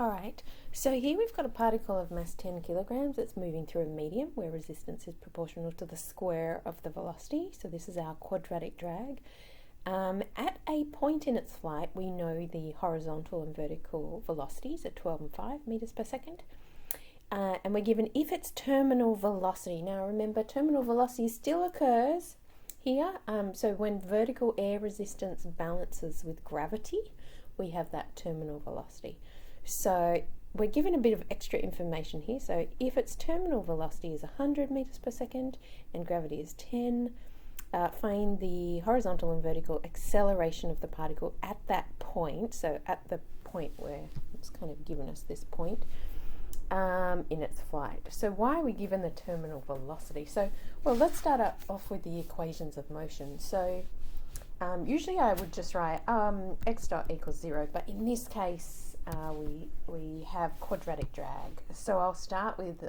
Alright, so here we've got a particle of mass 10 kilograms that's moving through a medium where resistance is proportional to the square of the velocity. So this is our quadratic drag. At a point in its flight, we know the horizontal and vertical velocities at 12 and 5 meters per second. And we're given if its terminal velocity. Now remember, terminal velocity still occurs here. So when vertical air resistance balances with gravity, we have that terminal velocity. So we're given a bit of extra information here. So if its terminal velocity is 100 meters per second and gravity is 10, find the horizontal and vertical acceleration of the particle at that point. So at the point where it's kind of given us this point in its flight. So why are we given the terminal velocity? So, well, let's start off with the equations of motion. So usually I would just write x dot equals 0, but in this case we have quadratic drag. So I'll start with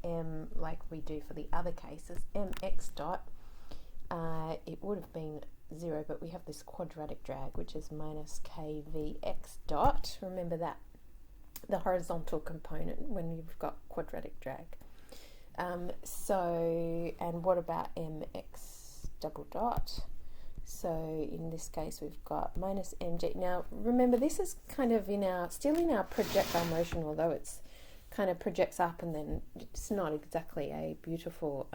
m like we do for the other cases, mx dot. It would have been 0, but we have this quadratic drag, which is minus kvx dot. Remember that, the horizontal component when you've got quadratic drag. And what about mx double dot? So in this case we've got minus mg. Now remember, this is kind of still in our projectile motion, although it's kind of projects up and then it's not exactly a beautiful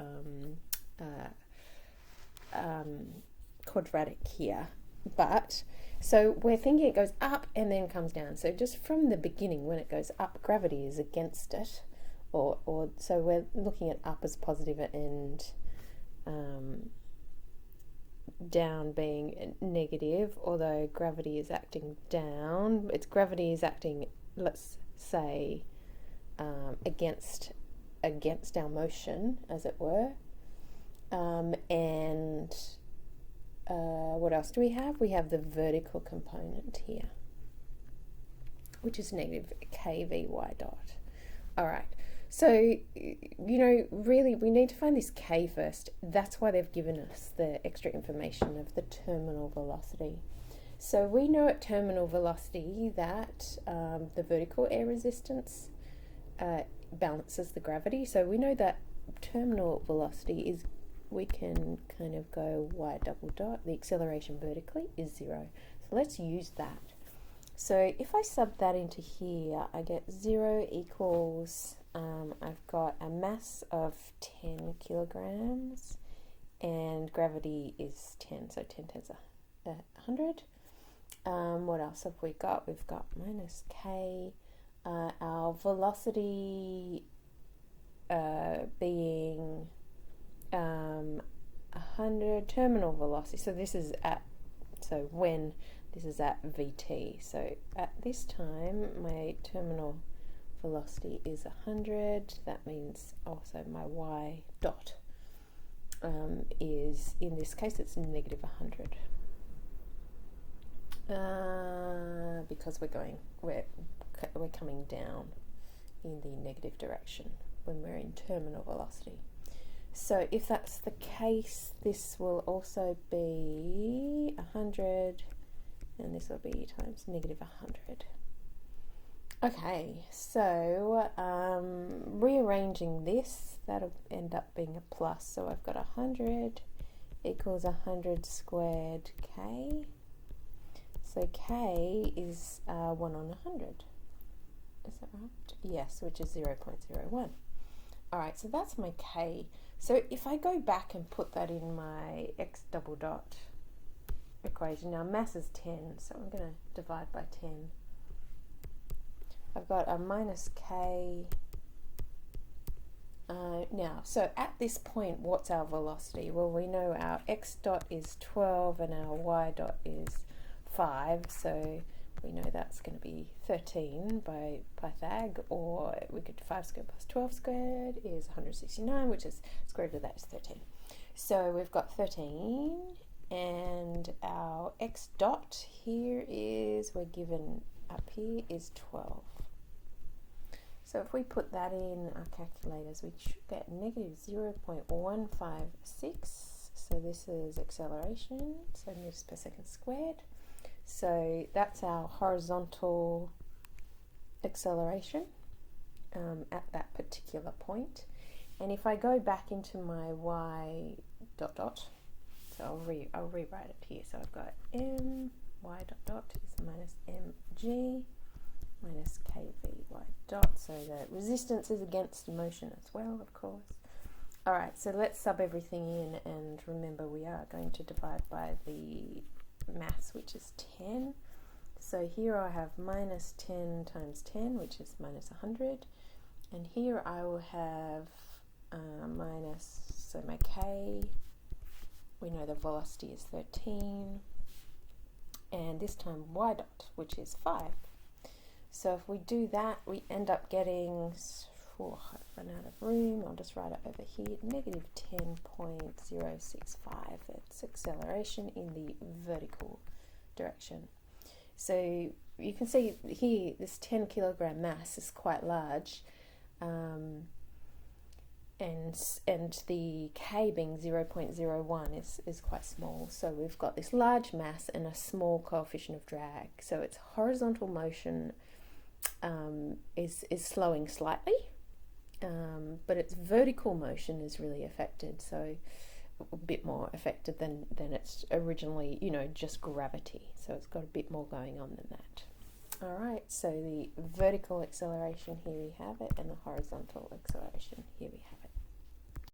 quadratic here. But so we're thinking it goes up and then comes down. So just from the beginning, when it goes up, gravity is against it, or so we're looking at up as positive and down being negative, although gravity is acting down. Gravity is acting, let's say, against our motion, as it were. What else do we have? We have the vertical component here, which is negative kvy dot. All right. So, really we need to find this k first. That's why they've given us the extra information of the terminal velocity. So we know at terminal velocity that the vertical air resistance balances the gravity. So we know that terminal velocity is, we can kind of go y double dot, the acceleration vertically is 0. So let's use that. So if I sub that into here, I get 0 equals, I've got a mass of 10 kilograms and gravity is 10, so 10 times 100. What else have we got? We've got minus k, our velocity being 100 terminal velocity. So this is when this is at vt. So at this time, my terminal velocity is 100. That means also my y dot is, in this case, it's negative 100. Because we're coming down in the negative direction when we're in terminal velocity. So if that's the case, this will also be 100, and this will be times negative 100. Okay, so rearranging this, that'll end up being a plus. So I've got 100 equals 100 squared k. So k is 1 on 100. Is that right? Yes, which is 0.01. All right, so that's my k. So if I go back and put that in my x double dot equation, now mass is 10, so I'm going to divide by 10. I've got a minus k. Now, so at this point, what's our velocity? Well, we know our x dot is 12 and our y dot is 5, so we know that's going to be 13 by Pythag, or we could 5 squared plus 12 squared is 169, which is square root of that is 13. So we've got 13, and our x dot here is, we're given up here is 12. So if we put that in our calculators, we should get negative 0.156. So this is acceleration, so meters per second squared. So that's our horizontal acceleration at that particular point. And if I go back into my y dot dot, so I'll rewrite it here. So I've got m y dot dot is minus mg minus kv y dot. So the resistance is against motion as well, of course. All right, so let's sub everything in, and remember we are going to divide by the mass, which is 10. So here I have minus 10 times 10, which is minus 100. And here I will have minus, so my k, we know the velocity is 13. And this time y dot, which is 5. So if we do that, we end up getting, I've run out of room, I'll just write it over here, negative 10.065. It's acceleration in the vertical direction. So you can see here, this 10 kilogram mass is quite large, and the k being 0.01 is quite small. So we've got this large mass and a small coefficient of drag. So its horizontal motion is slowing slightly, but its vertical motion is really affected, so a bit more affected than it's originally, just gravity. So it's got a bit more going on than that. All right, so the vertical acceleration, here we have it, and the horizontal acceleration, here we have it.